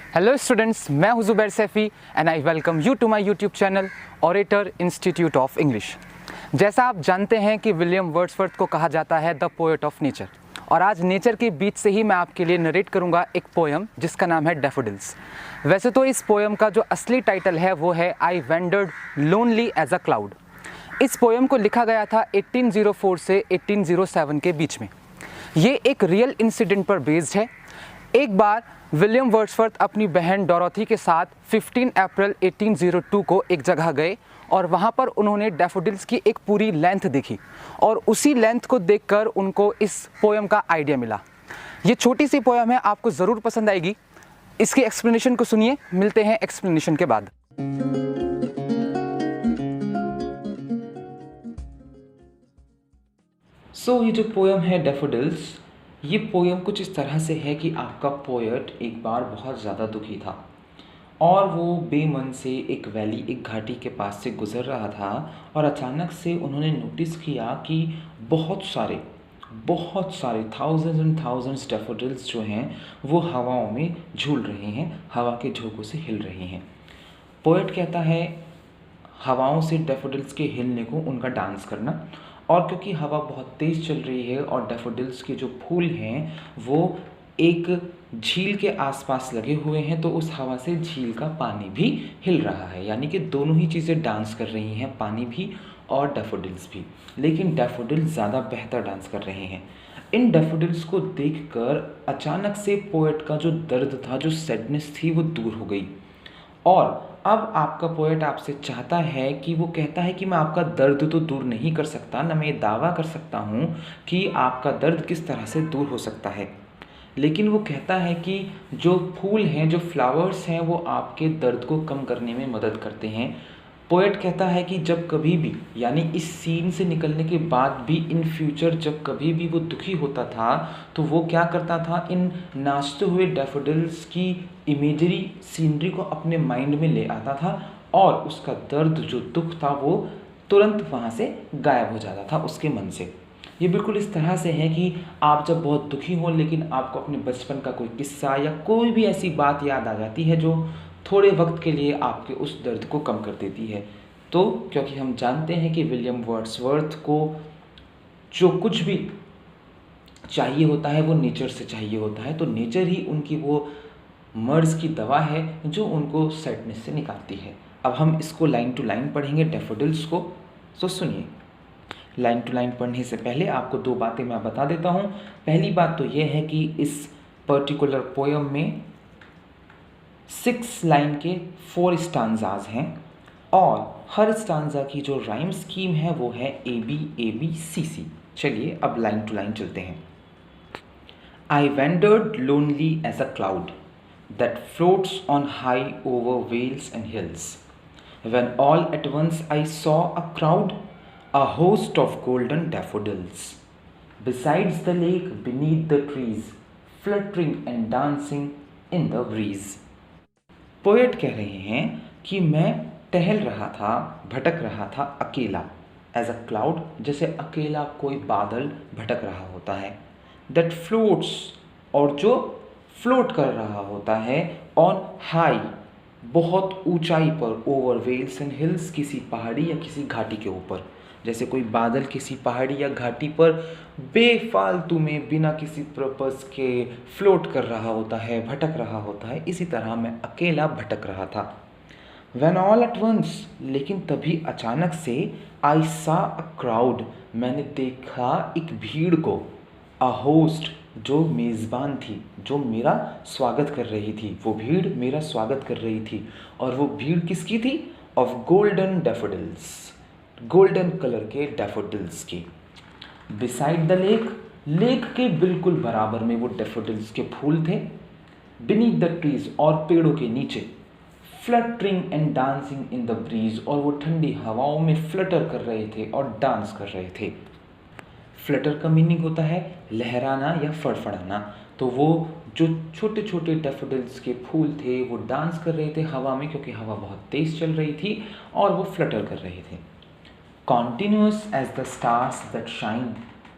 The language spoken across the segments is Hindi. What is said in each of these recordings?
हेलो स्टूडेंट्स, मैं हूं Zubair Saifi and I welcome you to my YouTube channel Orator Institute of English. जैसा आप जानते हैं कि विलियम वर्ड्सवर्थ को कहा जाता है द पोएट ऑफ नेचर, और आज नेचर के बीच से ही मैं आपके लिए नरेट करूंगा एक पोएम जिसका नाम है डैफोडिल्स। वैसे तो इस पोएम का जो असली टाइटल है वो है I wandered lonely as a cloud. इस पोएम को लिखा गया था 1804 से 1807 के बीच में। ये एक रियल इंसिडेंट पर बेस्ड है। एक बार विलियम वर्ड्सवर्थ अपनी बहन डोरोथी के साथ 15 अप्रैल 1802 को एक जगह गए और वहाँ पर उन्होंने डैफोडिल्स की एक पूरी लेंथ देखी और उसी लेंथ को देखकर उनको इस पोएम का आइडिया मिला। ये छोटी सी पोएम है, आपको ज़रूर पसंद आएगी। इसकी एक्सप्लेनेशन को सुनिए, मिलते हैं एक्सप्लेनेशन के बाद। ये जो पोएम है डैफोडिल्स, ये पोएम कुछ इस तरह से है कि आपका पोएट एक बार बहुत ज़्यादा दुखी था और वो बेमन से एक वैली, एक घाटी के पास से गुज़र रहा था और अचानक से उन्होंने नोटिस किया कि बहुत सारे थाउजेंड्स एंड थाउजेंड्स डैफोडिल्स जो हैं वो हवाओं में झूल रहे हैं, हवा के झोंकों से हिल रहे हैं। पोएट कहता है हवाओं से डैफोडिल्स के हिलने को उनका डांस करना, और क्योंकि हवा बहुत तेज़ चल रही है और डैफोडिल्स के जो फूल हैं वो एक झील के आसपास लगे हुए हैं, तो उस हवा से झील का पानी भी हिल रहा है, यानी कि दोनों ही चीज़ें डांस कर रही हैं, पानी भी और डैफोडिल्स भी। लेकिन डैफोडिल्स ज़्यादा बेहतर डांस कर रहे हैं। इन डैफोडिल्स को देखकर अचानक से पोएट का जो दर्द था, जो सैडनेस थी, वो दूर हो गई। और अब आपका पोएट आपसे चाहता है कि वो कहता है कि मैं आपका दर्द तो दूर नहीं कर सकता, ना मैं ये दावा कर सकता हूँ कि आपका दर्द किस तरह से दूर हो सकता है, लेकिन वो कहता है कि जो फूल हैं, जो फ्लावर्स हैं, वो आपके दर्द को कम करने में मदद करते हैं। पोएट कहता है कि जब कभी भी, यानी इस सीन से निकलने के बाद भी, इन फ्यूचर जब कभी भी वो दुखी होता था तो वो क्या करता था, इन नाचते हुए डैफोडिल्स की इमेजरी, सीनरी को अपने माइंड में ले आता था और उसका दर्द, जो दुख था, वो तुरंत वहाँ से गायब हो जाता था उसके मन से। ये बिल्कुल इस तरह से है कि आप जब बहुत दुखी हो लेकिन आपको अपने बचपन का कोई किस्सा या कोई भी ऐसी बात याद आ जाती है जो थोड़े वक्त के लिए आपके उस दर्द को कम कर देती है। तो क्योंकि हम जानते हैं कि विलियम वर्ड्सवर्थ को जो कुछ भी चाहिए होता है वो नेचर से चाहिए होता है, तो नेचर ही उनकी वो मर्ज़ की दवा है जो उनको सैडनेस से निकालती है। अब हम इसको लाइन टू लाइन पढ़ेंगे डैफोडिल्स को, तो सुनिए। लाइन टू लाइन पढ़ने से पहले आपको दो बातें मैं बता देता हूँ। पहली बात तो ये है कि इस पर्टिकुलर पोएम में 6 लाइन के 4 स्टांजाज हैं और हर स्टांजा की जो राइम स्कीम है वो है ABABCC। चलिए अब लाइन टू लाइन चलते हैं। I wandered lonely as a cloud that floats on high over vales and hills, when all at once I saw a crowd, a host of golden daffodils, besides the lake beneath the trees, fluttering and dancing in the breeze. Poet कह रहे हैं कि मैं टहल रहा था, भटक रहा था अकेला, एज अ क्लाउड, जैसे अकेला कोई बादल भटक रहा होता है, दैट फ्लोट्स, और जो फ्लोट कर रहा होता है, ऑन हाई, बहुत ऊंचाई पर, ओवर वेल्स एंड हिल्स, किसी पहाड़ी या किसी घाटी के ऊपर, जैसे कोई बादल किसी पहाड़ी या घाटी पर बेफालतू में बिना किसी पर्पस के फ्लोट कर रहा होता है, भटक रहा होता है, इसी तरह मैं अकेला भटक रहा था। When all at once, लेकिन तभी अचानक से, I saw a crowd, मैंने देखा एक भीड़ को, a host, जो मेज़बान थी, जो मेरा स्वागत कर रही थी, वो भीड़ मेरा स्वागत कर रही थी, और वो भीड़ किसकी थी? Of golden daffodils, golden colour के डैफोडिल्स की। बिसाइड द लेक, लेक के बिल्कुल बराबर में वो डैफोडिल्स के फूल थे। बीनीथ द ट्रीज, और पेड़ों के नीचे। Fluttering and dancing in the breeze, और वो ठंडी हवाओं में फ्लटर कर रहे थे और डांस कर रहे थे। फ्लटर का मीनिंग होता है लहराना या फड़फड़ाना। तो वो जो छोटे छोटे डैफोडिल्स के फूल थे वो डांस कर रहे थे हवा में, क्योंकि हवा बहुत तेज़ चल रही थी और वो फ्लटर कर रहे थे। Continuous as the stars that shine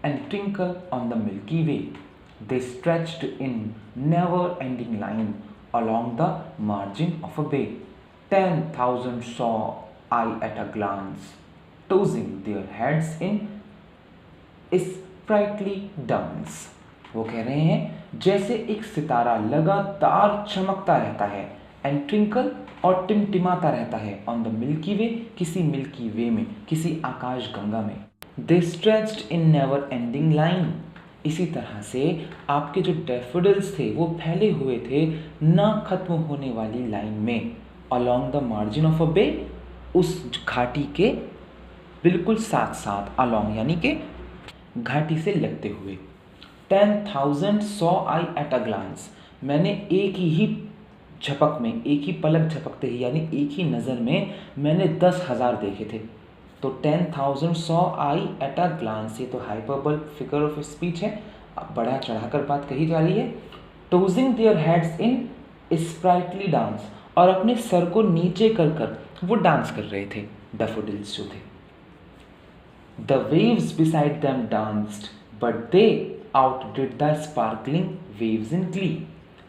and twinkle on the Milky Way, they stretched in never ending line along the margin of a bay. 10,000 saw I at a glance, tossing their heads in sprightly dance. वो कह रहे हैं जैसे एक सितारा लगातार चमकता रहता है एंड ट्विंकल और टिमटिमाता रहता है ऑन द मिल्की वे, किसी मिल्की वे में, किसी आकाश गंगा में. They stretched in never ending line. इसी तरह से आपके जो डैफोडिल्स थे वो फैले हुए थे ना खत्म होने वाली लाइन में, along the margin of a bay, उस घाटी के बिल्कुल साथ साथ, अलॉन्ग यानी कि घाटी से लगते हुए. 10,000 saw I at a glance. मैंने एक ही झपक में, एक ही पलक झपकते ही यानी एक ही नज़र में मैंने 10,000 देखे थे. तो 10,000 saw I at a glance, ये तो हाइपरबल फिगर ऑफ स्पीच है, अब बढ़ा चढ़ाकर बात कही जा रही है. Tossing their heads in sprightly dance, और अपने सर को नीचे कर कर वो डांस कर रहे थे, डैफोडिल्स जो थे. The waves beside them danced but they outdid the sparkling waves in glee.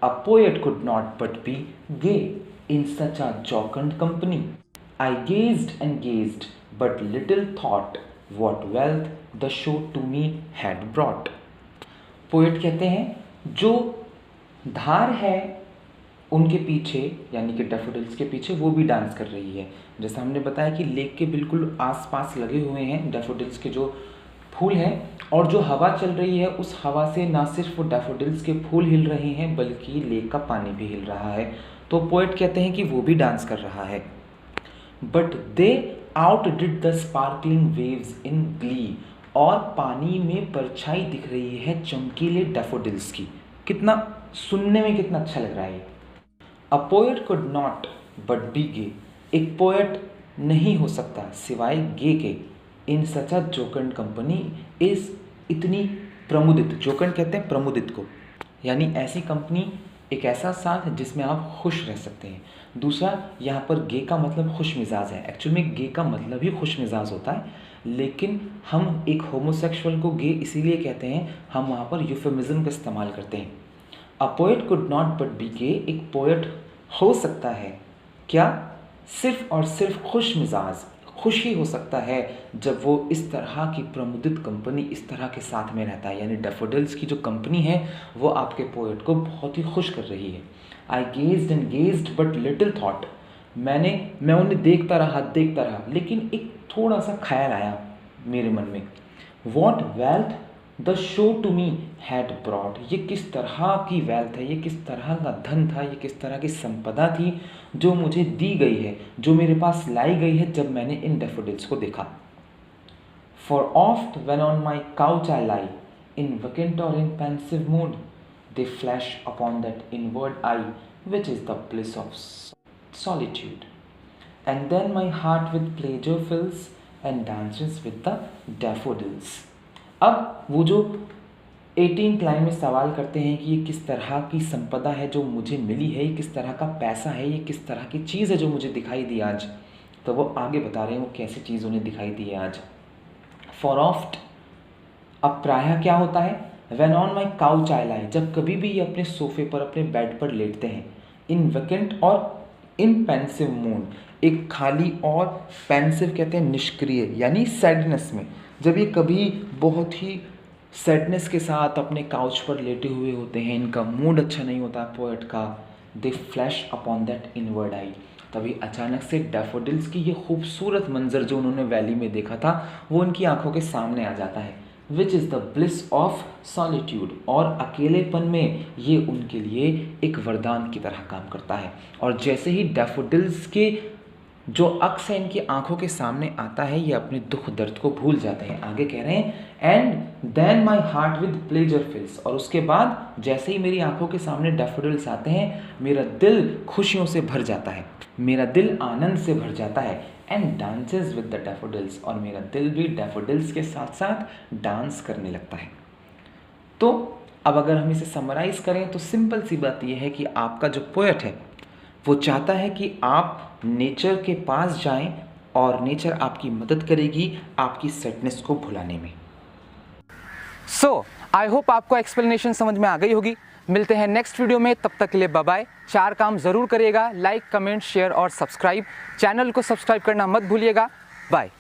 A poet could not but be gay in such a jocund company. I gazed and gazed, but little thought what wealth the show to me had brought. Poet कहते हैं जो धार है उनके पीछे यानी कि डैफोडिल्स के पीछे वो भी डांस कर रही है. जैसा हमने बताया कि लेक के बिल्कुल आसपास लगे हुए हैं डैफोडिल्स के जो फूल हैं, और जो हवा चल रही है उस हवा से ना सिर्फ वो डैफोडिल्स के फूल हिल रहे हैं बल्कि लेक का पानी भी हिल रहा है. तो पोएट कहते हैं कि वो भी डांस कर रहा है. But they outdid the sparkling waves in glee, और पानी में परछाई दिख रही है चमकीले डैफोडिल्स की. कितना सुनने में कितना अच्छा लग रहा है. A poet could not but be gay. एक पोएट नहीं हो सकता सिवाय गे के. इन सच अ जोकंड कंपनी, इस इतनी प्रमुदित, जोकंड कहते हैं प्रमुदित को, यानी ऐसी कंपनी, एक ऐसा साथ जिसमें आप खुश रह सकते हैं. दूसरा, यहाँ पर गे का मतलब खुश मिजाज है. एक्चुअली में गे का मतलब ही खुश मिजाज होता है, लेकिन हम एक होमोसेक्सुअल को गे इसीलिए कहते हैं, हम वहाँ पर यूफेमिज्म का इस्तेमाल करते हैं. A poet could not but be gay. एक पोएट हो सकता है क्या, सिर्फ और सिर्फ खुश मिजाज, खुश ही हो सकता है जब वो इस तरह की प्रमुदित कंपनी, इस तरह के साथ में रहता है. यानी डैफोडिल्स की जो कंपनी है वो आपके पोएट को बहुत ही खुश कर रही है. I gazed and gazed but little thought. मैं उन्हें देखता रहा, लेकिन एक थोड़ा सा ख्याल आया मेरे मन में. What wealth the show to me had brought. ये किस तरह की वेल्थ है, ये किस तरह का धन था, ये किस तरह की संपदा थी जो मुझे दी गई है, जो मेरे पास लाई गई है जब मैंने इन डैफोडिल्स को देखा. For oft when on my couch I lie, in vacant or in pensive mood, they flash upon that inward eye which is the bliss of solitude. And then my heart with pleasure fills and dances with the daffodils. अब वो जो 18th लाइन में सवाल करते हैं कि ये किस तरह की संपदा है जो मुझे मिली है, ये किस तरह का पैसा है, ये किस तरह की चीज़ है जो मुझे दिखाई दी आज. तो वो आगे बता रहे हैं वो कैसी चीज़ उन्हें दिखाई दी है आज. फॉर ऑफ्ट, अब प्रायः क्या होता है, when on my couch I lie, जब कभी भी ये अपने सोफे पर, अपने बेड पर लेटते हैं. इन vacant or in pensive mood, एक खाली और पेंसिव कहते हैं निष्क्रिय यानी सैडनेस में, जब ये कभी बहुत ही सैडनेस के साथ अपने काउच पर लेटे हुए होते हैं, इनका मूड अच्छा नहीं होता पोएट का. दे फ्लैश अपॉन दैट इनवर्ड आई. तभी अचानक से डैफोडिल्स की ये खूबसूरत मंजर जो उन्होंने वैली में देखा था वो उनकी आंखों के सामने आ जाता है. Which is the bliss of solitude. और अकेलेपन में ये उनके लिए एक वरदान की तरह काम करता है. और जैसे ही डैफोडिल्स के जो अक्स है इनकी आंखों के सामने आता है, ये अपने दुख दर्द को भूल जाते हैं. आगे कह रहे हैं and then my heart with pleasure fills. और उसके बाद जैसे ही मेरी आंखों के सामने डैफोडिल्स आते हैं, मेरा दिल खुशियों से भर जाता है, मेरा दिल आनंद से भर जाता है. And dances with the daffodils. और मेरा दिल भी डैफोडिल्स के साथ साथ डांस करने लगता है. तो अब अगर हम इसे समराइज़ करें तो सिंपल सी बात यह है कि आपका जो पोएट है वो चाहता है कि आप नेचर के पास जाएं और नेचर आपकी मदद करेगी आपकी सैडनेस को भुलाने में. आई होप आपको एक्सप्लेनेशन समझ में आ गई होगी। मिलते हैं नेक्स्ट वीडियो में, तब तक के लिए बाय बाय। 4 काम ज़रूर करिएगा, लाइक, कमेंट, शेयर और सब्सक्राइब। चैनल को सब्सक्राइब करना मत भूलिएगा। बाय।